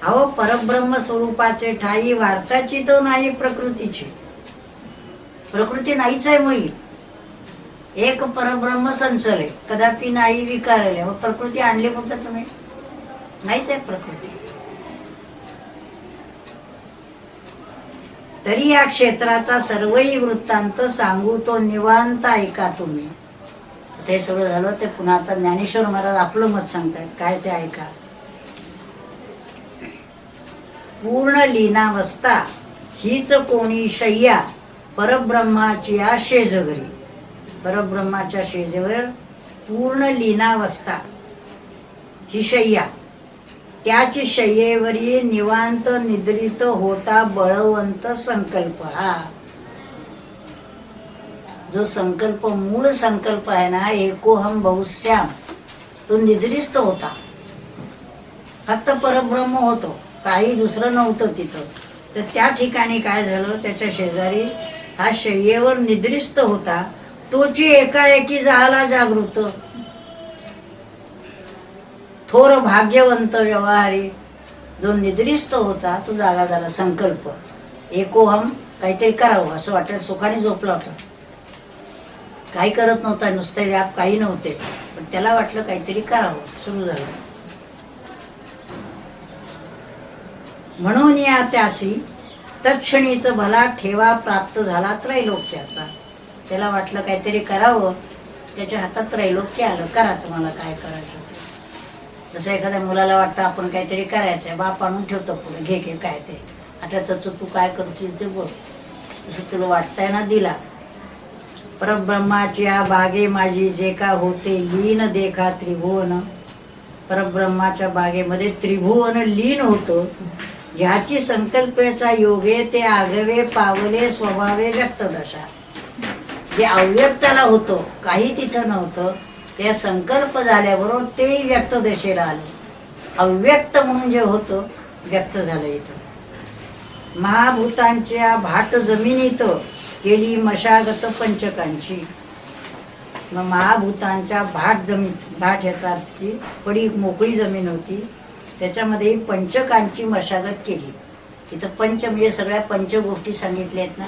A: अहो परब्रह्म स्वरूपाचे ठाई वार्ताची तो नाही प्रकृतीची. प्रकृती नाहीच आहे मुळी. एक परब्रह्म संचले कदापि नाही विकारले. मग प्रकृती आणली फक्त तुम्ही, नाहीच आहे प्रकृती. तरी या क्षेत्राचा सर्वही वृत्तांत सांगू तो निवांत ऐका तुम्ही. ते सगळं झालं ते पुन्हा आता ज्ञानेश्वर महाराज आपलं मत सांगतायत, काय ते ऐका. पूर्ण लीनावस्था हीच कोणी शय्या परब्रह्माची या शेजघरी. परब्रह्माच्या शेजेवर पूर्ण लीनावस्था ही शय्या. त्याची शय्येवरी निवांत निद्रित होता बळवंत संकल्प हा. जो संकल्प मूळ संकल्प आहे ना, एकोहम बहुश्याम, तो निद्रिस्त होता. फक्त परब्रह्म होतो, काही दुसरं नव्हतं तिथं. तर त्या ठिकाणी काय झालं, त्याच्या शेजारी हा शय्येवर निद्रिस्त होता, तोची एकाएकी झाला जागृत. थोर भाग्यवंत व्यवहारी जो निद्रिस्त होता तो जागा झाला. संकल्प एकोहम, काहीतरी करावं असं वाटलं. सुखाने झोपला होता, काही करत नव्हता, नुसते व्याप काही नव्हते, पण त्याला वाटलं काहीतरी करावं. सुरू झालं. म्हणून या त्यासी तत्क्षणीच भला ठेवा प्राप्त झाला त्रैलोक्याचा. त्याला वाटलं काहीतरी करावं, त्याच्या हातात त्रैलोक्य आलं. करा तुम्हाला काय करायचं. जसं एखाद्या मुलाला वाटतं आपण काहीतरी करायचंय, बाप आणून ठेवतो पुढे, घे घे काय ते, आता त्याचं तू काय करशील ते बोल, जसं तुला वाटतंय ना दिला. परब्रह्माच्या बागे माझी जे का होते लीन देखा त्रिभुवन. परब्रह्माच्या बागेमध्ये त्रिभुवन लीन होतं. ह्याची संकल्पाच्या योगे ते आगवे पावले स्वभावे व्यक्त दशा. जे अव्यक्ताला होतं, काही तिथं नव्हतं, त्या संकल्प झाल्याबरोबर तेही व्यक्त दशेला आलं. अव्यक्त म्हणून जे होतं व्यक्त झालं. इथं महाभूतांच्या भाट जमिनीत केली मशागत पंचकांची. मग महाभूतांच्या भाट जमीन, भाट ह्याचा अर्थ पडी मोकळी जमीन होती, त्याच्यामध्ये पंचकांची मशागत केली. इथं पंच म्हणजे सगळ्या पंच गोष्टी सांगितल्या आहेत ना,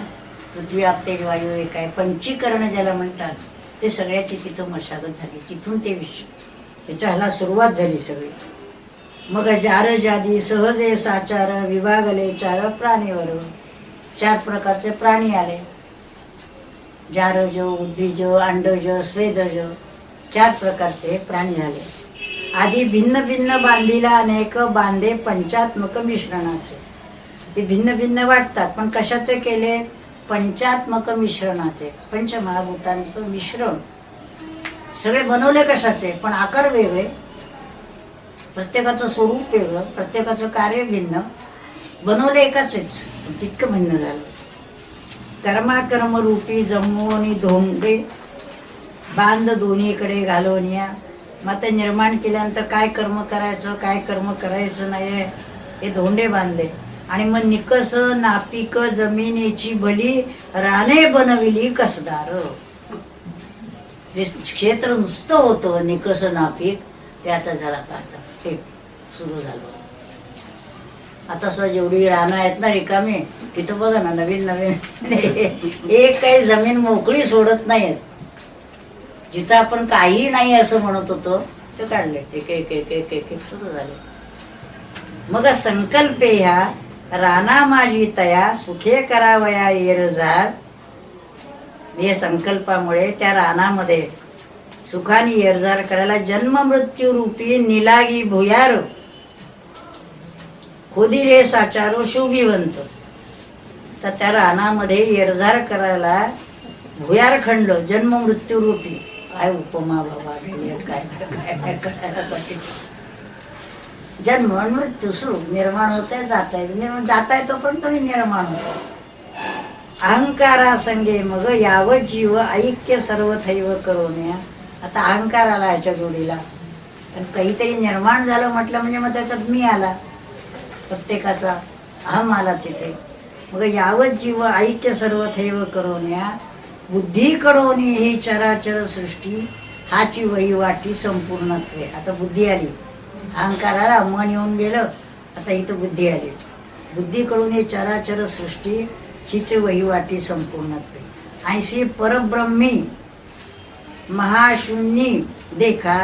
A: पृथ्वी आप तेज वायू एक आहे. पंचीकरण ज्याला म्हणतात ते सगळ्याची तिथं मशागत झाली. तिथून ते विश्व त्याच्या ह्याला सुरुवात झाली सगळी. मग जार जादी सहजे साचार विभागले चार प्राणीवर. 4 प्रकारचे प्राणी आले. जारज, उद्भिज, अंडज, स्वेदज, 4 प्रकारचे प्राणी झाले. आधी भिन्न भिन्न बांधीला अनेक बांधे पंचात्मक मिश्रणाचे. ते भिन्न भिन्न वाटतात, पण कशाचे केले? पंचात्मक मिश्रणाचे. पंचमहाभूतांचं मिश्रण. सगळे बनवले कशाचे? पण आकार वेगळे, प्रत्येकाचं स्वरूप वेगळं, प्रत्येकाचं कार्य भिन्न, बनवले एकाचेच, तितकं भिन्न झालं. कर्माकर्म रूपी जमवून धोंडे बांध दोन्हीकडे घालून या. मग ते निर्माण केल्यानंतर काय कर्म करायचं, काय कर्म करायचं नाही हे धोंडे बांधले. आणि मग निकस नापिक जमिनीची भली राने बनविली कसदार. जे क्षेत्र नुसतं होतं निकस नापिक, ते आता झाला कासा ते सुरू झालं. आता सुद्धा जेवढी रानं आहेत ना रिकामी, तिथं बघा ना नवीन नवीन एक काही जमीन मोकळी सोडत नाहीत. जिथं आपण काही नाही असं म्हणत होतो ते काढले, एक एक एक एक एक एक सुरू झाले. मग संकल्पे ह्या राना माझी तया सुखे करावया येरझार. या संकल्पामुळे त्या रानामध्ये सुखाने येरझार करायला जन्म मृत्यू रूपी निलागी भुयार खोदिले साचारो शोभिवंत. तर त्या रानामध्ये येरझार करायला भुयार खंड जन्म मृत्यू रूपी. काय उपमा बाबा, काय काय जन्म मृत्यू सुरू, निर्माण होते जाता येते, निर्माण जाता येतो पण तोही निर्माण होतो. अहंकारा संगे मग यावत जीव ऐक्य सर्व थैव करोन्या. आता अहंकार आला ह्याच्या जोडीला, आणि काहीतरी निर्माण झालं म्हटलं म्हणजे मग त्याच्यात मी आला, प्रत्येकाचा अहम आला तिथे. मग यावत जीव ऐक्य सर्व थैव करोन्या. बुद्धी कडोनी ही चराचर सृष्टी हाची वहिवाटी संपूर्णत्वे. आता बुद्धी आली, अहंकाराला मन येऊन गेलं, आता इथं बुद्धी आली. बुद्धीकडून हे चराचर सृष्टी हिच वहिवाटी संपूर्णत्वे. ऐशी परब्रह्मी महाशून्य देखा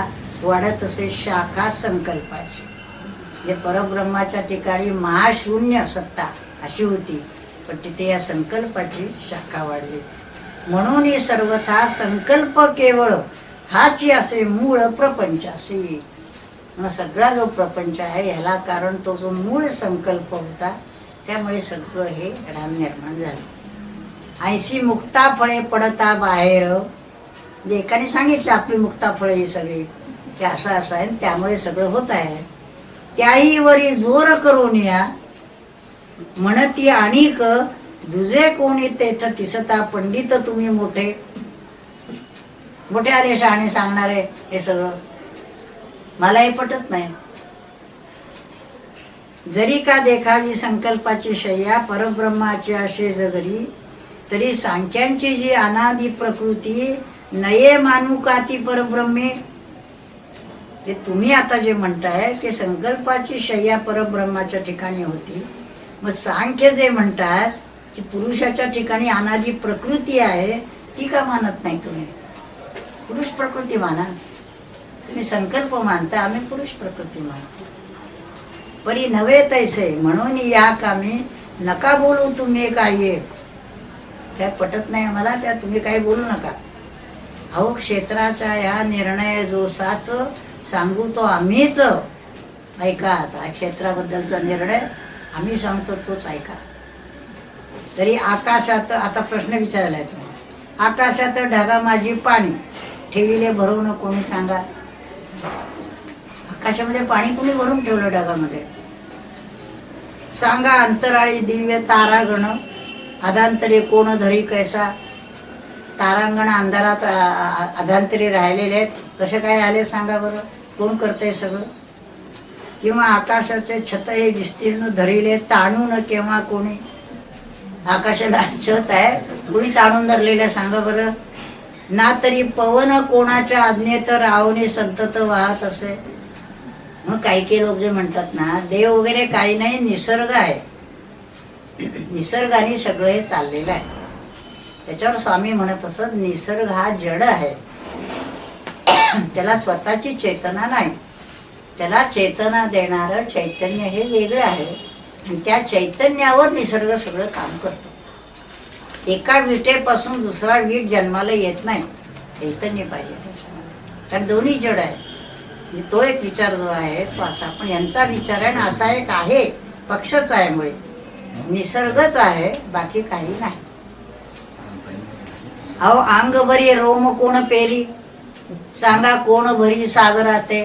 A: वाढत असे शाखा संकल्पाची. जे परब्रह्माच्या ठिकाणी महाशून्य सत्ता अशी होती, पण तिथे या संकल्पाची शाखा वाढली. म्हणून ही सर्वथा संकल्प केवळ हाची असे मूळ प्रपंच असे. सगळा जो प्रपंच आहे ह्याला कारण तो जो मूळ संकल्प होता, त्यामुळे सगळं हे रान निर्माण झालं. ऐशी मुक्ता फळे पडता बाहेर. जे एकाने सांगितलं आपली मुक्ता फळे ही सगळी, ते असं असं आहे, त्यामुळे सगळं होत आहे. त्याही वरी जोर करून या, म्हणती आणिक दुजे कोणी तेथ तिसता, पंडित तुम्ही मोठे. मोठे आले शहाणे सांगणारे हे सगळं, मला हे पटत नाही. जरी का देखावी संकल्पाची शय्या, परब्रह्माची अशे जगरी, तरी सांख्यांची जी अनादि प्रकृती, नये मानू का ती परब्रह्मे. ते तुम्ही आता जे म्हणताय ते संकल्पाची शय्या परब्रह्माच्या ठिकाणी होती. मग सांख्य जे म्हणतात की पुरुषाच्या ठिकाणी अनादि प्रकृती आहे, ती का मानत नाही तुम्ही? पुरुष प्रकृती माना. तुम्ही संकल्प मानता, आम्ही पुरुष प्रकृती मानतो. परी नव्हे तैसे म्हणून या कामी नका बोलू तुम्ही काही. काय पटत नाही आम्हाला, त्या तुम्ही काही बोलू नका. अहो क्षेत्राच्या या निर्णय जो साच सांगू तो आम्हीच. ऐका आता क्षेत्राबद्दलचा निर्णय आम्ही सांगतो तोच ऐका. तरी आकाशात, आता प्रश्न विचारायला आहे तुम्ही, आकाशात ढगा माझी पाणी ठेविले भरवून कोणी सांगा. आकाशामध्ये पाणी कोणी भरून ठेवलं ढगामध्ये? सांगा. अंतराळी दिव्य तारागण अधांतरी कोण धरी कैसा. तारांगण अंधारात अधांतरी राहिलेले आहेत, कसे काय राहिले सांगा बरं? कोण करतंय सगळं? किंवा आकाशाचे छत हे विस्तीर्ण धरिले ताणून केव्हा कोणी. आकाशाला छत आहे, कोणी ताणून धरलेलं सांगा बरं? ना तरी पवन कोणाच्या आज्ञेत रावणे संतत वाहत असे. मग काही काही लोक जे म्हणतात ना, देव वगैरे काही नाही, निसर्ग आहे, निसर्गाने सगळं हे चाललेलं आहे. त्याच्यावर स्वामी म्हणत असत, निसर्ग हा जड आहे, त्याला स्वतःची चेतना नाही. त्याला चेतना देणारं चैतन्य हे वेगळं आहे, आणि त्या चैतन्यावर निसर्ग सगळं काम करतो. एका विटेपासून दुसरा वीट जन्माला येत नाही, चैतन्य पाहिजे त्याच्यामध्ये, कारण दोन्ही जड आहे. तो एक विचार जो आहे तो असा, पण यांचा विचार आहे ना असा एक आहे, पक्षच आहे, मुळे निसर्गच आहे, बाकी काही नाही. अहो अंग भरी रोम कोण पेरी, सांगा कोण भरी सागराते.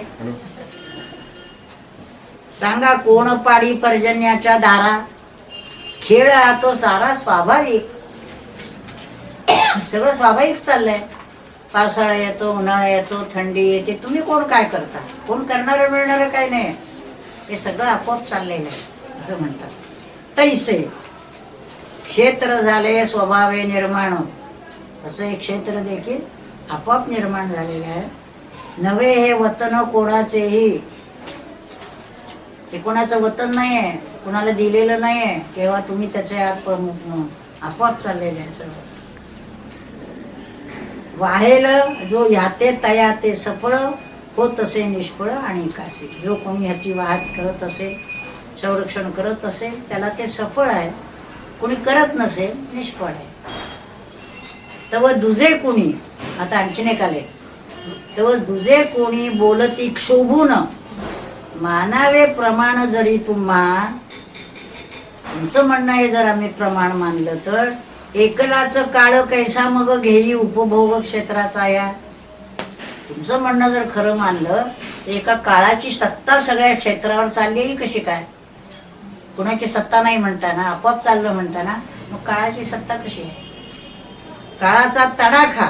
A: सांगा कोण पाडी पर्जन्याच्या दारा. खेळ हा तो सारा स्वाभाविक, सगळं स्वाभाविक चाललंय. पावसाळा येतो, उन्हाळा येतो, थंडी येते, तुम्ही कोण काय करता? कोण करणारं मिळणारं काय नाही, हे सगळं आपोआप चाललेलं आहे असं म्हणतात. तैसे क्षेत्र झाले स्वभावे निर्माण, तसं एक क्षेत्र देखील आपोआप निर्माण झालेलं आहे. नवे हे वतन कोणाचेही, हे कोणाचं वतन नाही आहे, कोणाला दिलेलं नाही आहे, केव्हा तुम्ही त्याच्या आत प्रमुख म्हणून आपोआप चाललेलं आहे सगळं. वाहेल जो याते तया ते सफळ, होत असे निष्फळ आणि काशी. जो कोणी ह्याची वाहट करत असेल, संरक्षण करत असेल, त्याला ते सफळ आहे. कोणी करत नसेल, निष्फळ आहे. तव दुजे कोणी, आता आणखीन एक आले, तव दुजे कोणी बोलती क्षोभून, मानावे प्रमाण जरी तुम्हा. तुमचं म्हणणं आहे जर आम्ही प्रमाण मानलं तर, एकलाच काळ कैसा मग घेई उपभोग क्षेत्राचा या. तुमचं म्हणणं जर खरं मानलं तर एका काळाची सत्ता सगळ्या क्षेत्रावर चालली कशी काय? कुणाची सत्ता नाही म्हणताना, आपोआप चाललं म्हणताना, मग काळाची सत्ता कशी आहे? काळाचा तडाखा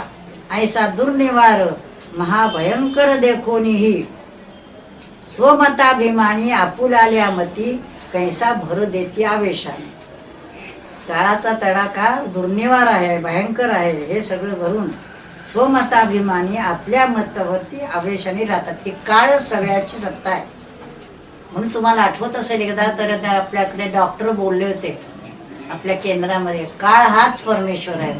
A: ऐसा दुर्निवार महाभयंकर देखोनीही, स्वमताभिमानी आपुलाल्या मती कैसा भर देती आवेशाने. काळाचा तडाखा दुर्निवार आहे, भयंकर आहे, हे सगळं भरून स्वमताभिमानी आपल्या मतावरती आवेशाने राहतात. की काळ सगळ्याची सत्ता आहे. म्हणून तुम्हाला आठवत असेल एकदा तर आपल्याकडे डॉक्टर बोलले होते आपल्या केंद्रामध्ये, काळ हाच परमेश्वर आहे.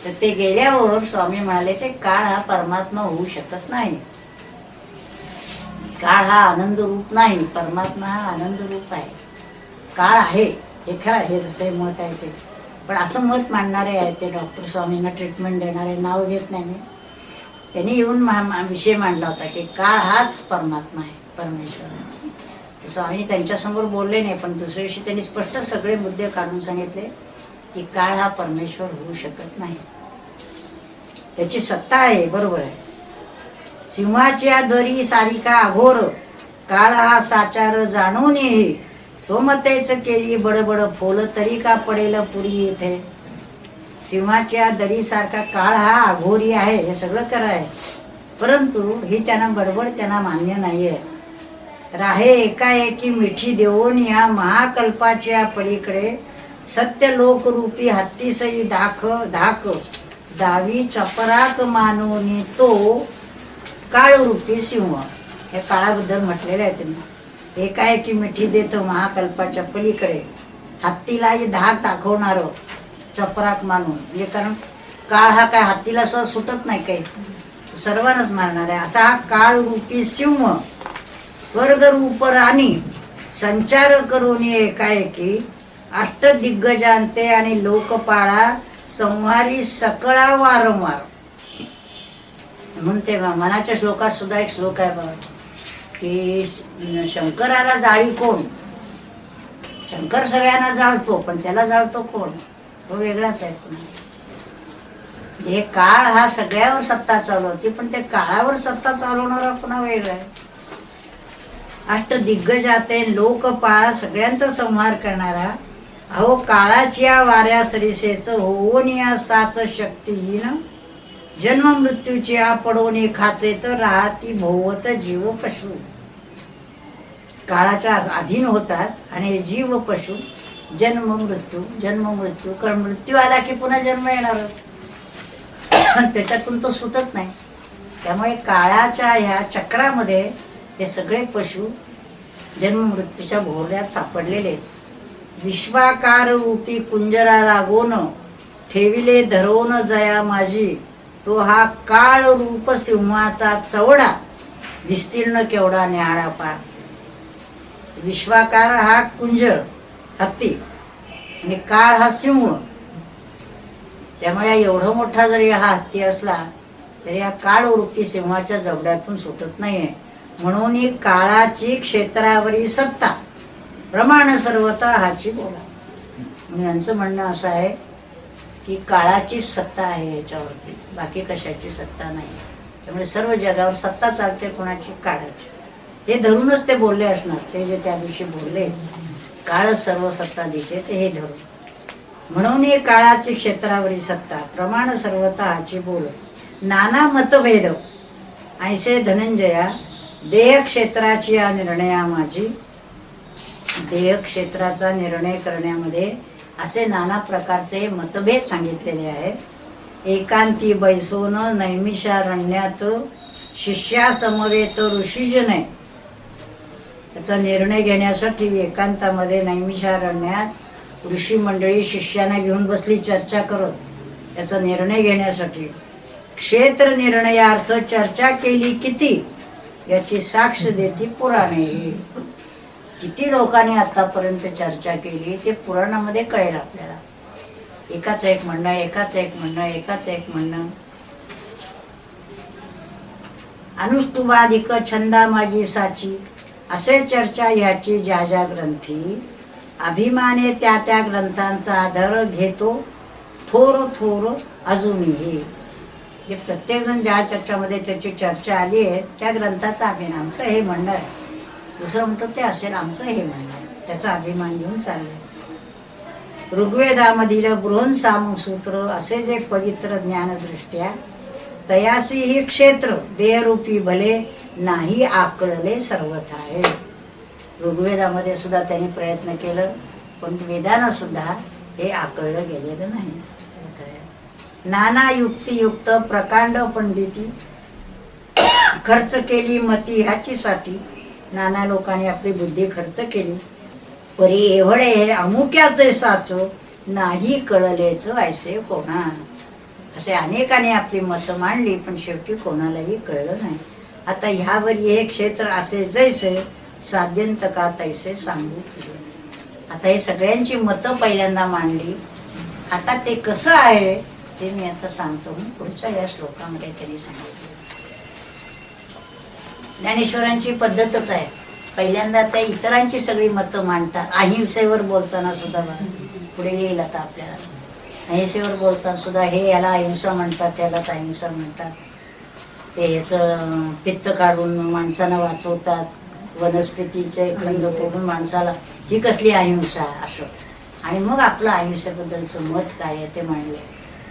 A: तर ते गेल्यावर स्वामी म्हणाले ते काळ हा परमात्मा होऊ शकत नाही. काळ हा आनंद रूप नाही, परमात्मा हा आनंद रूप आहे. काळ आहे हे खरं, हे जसे मत आहे ते, पण असं मत मांडणारे आहेत ते डॉक्टर, स्वामींना ट्रीटमेंट देणारे, नाव घेत नाही मी, त्यांनी येऊन विषय मांडला होता की काळ हाच परमात्मा आहे, परमेश्वर आहे. स्वामी त्यांच्यासमोर बोलले नाही, पण दुसऱ्या दिवशी त्यांनी स्पष्ट सगळे मुद्दे काढून सांगितले की काळ हा परमेश्वर होऊ शकत नाही, त्याची सत्ता आहे. बरोबर आहे. सिंहाच्या दरी सारिका अघोर, काळ हा साचार जाणूनही सोमतेच केली बडबड फोल तरी का पडेल पुरी येथे. सिंहाच्या दरीसारखा काळ हा अघोरी आहे, हे सगळं खरं आहे, परंतु ही त्यांना बडबड त्यांना मान्य नाहीये. राहे एकाएकी मिठी देऊन या महाकल्पाच्या पलीकडे सत्य लोकरूपी हत्तीसई धाक दावी चपराक मानवनी तो काळरूपी सिंह. या काळाबद्दल म्हटलेलं आहे त्यांनी. एकाएकी मिठी देतो महाकल्पाच्या पलीकडे, हत्तीलाही धाक दाखवणार चपराक मानून. म्हणजे कारण काळ हा काय हत्तीला सुद्धा सुटत नाही, काही सर्वांनाच मारणार आहे. असा हा काळरूपी सिंह स्वर्गरूप राणी संचार करून एकाएकी अष्टदिग्गजांते आणि लोकपाळा संहारी सकळा वारंवार. म्हणून ते मनाच्या श्लोकात सुद्धा एक श्लोक आहे बघा, की शंकराला जाळी कोण? शंकर सगळ्यांना जाळतो, पण त्याला जाळतो कोण? तो वेगळाच आहे. पुन्हा हे काळ हा सगळ्यावर सत्ता चालवते, पण ते काळावर सत्ता चालवणारा पुन्हा वेगळा आहे. अष्टदिग्गजाते लोकपाळा सगळ्यांचा संहार करणारा. अहो काळाची या वाऱ्या सरिसेच होऊन या साच शक्तीहीन जन्म मृत्यूची पडवणी खाचे तर राहती भोवत जीव पशु. काळाच्या अधीन होतात आणि जीव पशु जन्म मृत्यू कारण मृत्यू आला की पुन्हा जन्म येणारच, त्याच्यातून तो सुटत नाही. त्यामुळे काळाच्या ह्या चक्रामध्ये हे सगळे पशु जन्म मृत्यूच्या भोवऱ्यात सापडलेले आहेत. विश्वाकार रूपी कुंजरा लागोन ठेविले धरवून जया माझी, तो हा काळ रूप सिंहाचा चवडा विस्तीर्ण केवढा न्याहाळा पार. विश्वाकार हा कुंजर हत्ती आणि काळ हा सिंह. त्यामुळे एवढा मोठा जरी हा हत्ती असला तरी या काळ रूपी सिंहाच्या जबड्यातून सुटत नाहीये. म्हणून ही काळाची क्षेत्रावरील सत्ता प्रमाण सर्वता हाची बोला. यांचं म्हणणं असं आहे की काळाची सत्ता आहे याच्यावरती, बाकी कशाची सत्ता नाही. त्यामुळे सर्व जगावर सत्ता चालते कोणाची? काळाची. हे धरूनच ते बोलले असणार, ते जे त्या दिवशी बोलले काळ सर्व सत्ता दिसे, ते हे धरून. म्हणून ही काळाची क्षेत्रावरील सत्ता प्रमाण सर्वता हाची बोल. नाना मतभेद ऐसे धनंजया देह क्षेत्राची या निर्णया माझी. देह क्षेत्राचा निर्णय करण्यामध्ये असे नाना प्रकारचे मतभेद सांगितलेले आहेत. एकांती बैसोन नैमिषारण्यात शिष्या समवेत ऋषीजने. याचा निर्णय घेण्यासाठी एकांतामध्ये नैमिषारण्यात ऋषी मंडळी शिष्यांना घेऊन बसली चर्चा करत याचा निर्णय घेण्यासाठी. क्षेत्र निर्णयार्थ चर्चा केली किती याची साक्ष देती पुराणे. किती लोकांनी आतापर्यंत चर्चा केली ते पुराणामध्ये कळेल आपल्याला. एकाच एक म्हणणं. अनुष्टुबाधिक छंदा माझी साची असे चर्चा ह्याची ज्या ज्या ग्रंथी. अभिमाने त्या त्या ग्रंथांचा आधार घेतो थोर अजूनही. जे प्रत्येक जण ज्या चर्चामध्ये त्याची चर्चा आली आहे त्या ग्रंथाचा अभिमान आमचं हे म्हणणं आहे. दुसरं म्हणतो ते असेल आमचं हे म्हणणं आहे, त्याचा अभिमान घेऊन चाललंय. ऋग्वेदामधील बृहन्सामसूत्र असे जे पवित्र ज्ञानदृष्ट्या तयासी ही क्षेत्र देहरूपी भले नाही आकळले सर्वथा आहे. ऋग्वेदामध्ये सुद्धा त्यांनी प्रयत्न केलं, पण वेदांना सुद्धा हे आकळलं गेलेलं नाही. नाना युक्तियुक्त प्रकांड पंडिती खर्च केली मती ह्याचीसाठी. नाना लोकांनी आपली बुद्धी खर्च केली, परी एवढे हे अमुक्याचे साचो नाही कळलेच ऐसे कोणा. असे अनेकांनी आपली मतं मांडली, पण शेवटी कोणालाही कळलं नाही. आता ह्यावर हे क्षेत्र असे जैसे साध्यंत का तैसे सांगू तुझे. आता हे सगळ्यांची मतं पहिल्यांदा मांडली, आता ते कसं आहे ते मी आता सांगतो. पुढच्या या श्लोकामध्ये त्यांनी सांगितलं. ज्ञानेश्वरांची पद्धतच आहे, पहिल्यांदा त्या इतरांची सगळी मतं मांडतात. अहिंसेवर बोलताना सुद्धा पुढे येईल आता आपल्याला. अहिंसेवर बोलताना सुद्धा हे याला अहिंसा म्हणतात, त्यालाच अहिंसा म्हणतात. ते याचं पित्त काढून माणसांना वाचवतात, वनस्पतीचे खंड करून माणसाला ही कसली अहिंसा असं. आणि मग आपलं आयुष्याबद्दलचं मत काय आहे ते मांडले.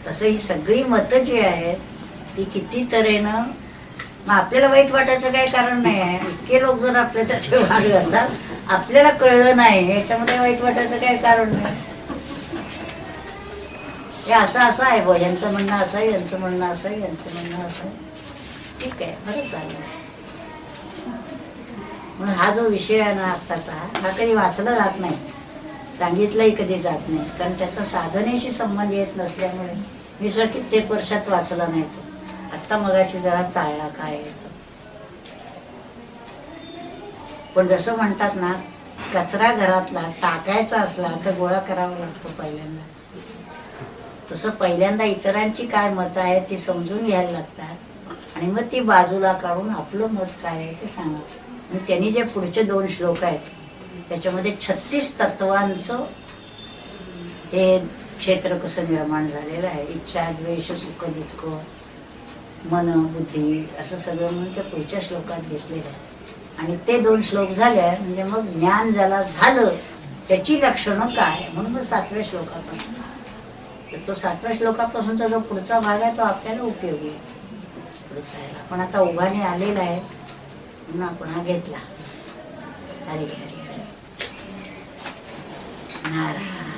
A: तसं ही सगळी मतं जी आहेत ती किती तऱ्हेनं, मग आपल्याला वाईट वाटायचं काही कारण नाही आहे. इतके लोक जर आपल्या त्याचे वाद घालतात, आपल्याला कळलं नाही याच्यामध्ये वाईट वाटायचं काही कारण नाही. हे असं आहे बघ, यांचं म्हणणं असं आहे, यांचं म्हणणं असं आहे, यांचं म्हणणं असं आहे, ठीक आहे, बरं चालेल. म्हणून हा जो विषय आहे ना आत्ताचा, हा कधी वाचला जात नाही, सांगितलंही कधी जात नाही, कारण त्याचा साधनेशी संबंध येत नसल्यामुळे मी सर कित्येक वर्षात वाचला नाही तो. आत्ता मगाशी जरा चालला काय येतो. पण जसं म्हणतात ना, कचरा घरातला टाकायचा असला तर गोळा करावा लागतो पहिल्यांदा. तसं पहिल्यांदा इतरांची काय मतं आहेत ती समजून घ्यायला लागतात आणि मग ती बाजूला काढून आपलं मत काय आहे ते सांगा. आणि त्यांनी जे पुढचे 2 श्लोक आहेत त्याच्यामध्ये 36 तत्वांचं हे क्षेत्र कसं निर्माण झालेलं आहे. इच्छा, द्वेष, सुख, दुःख, मन, बुद्धी असं सगळं म्हणून त्या पुढच्या श्लोकात घेतलेलं आहे. आणि ते 2 श्लोक झाले म्हणजे मग ज्ञान ज्याला झालं त्याची लक्षणं काय, म्हणून मग 7व्या श्लोकापासून. तर तो 7व्या श्लोकापासूनचा जो पुढचा भाग आहे तो आपल्याला उपयोगी आहे पुढचा आहे. पण आता उभाने आलेला आहे म्हणून आपण हा घेतला. हरी हरी हरी नारायण.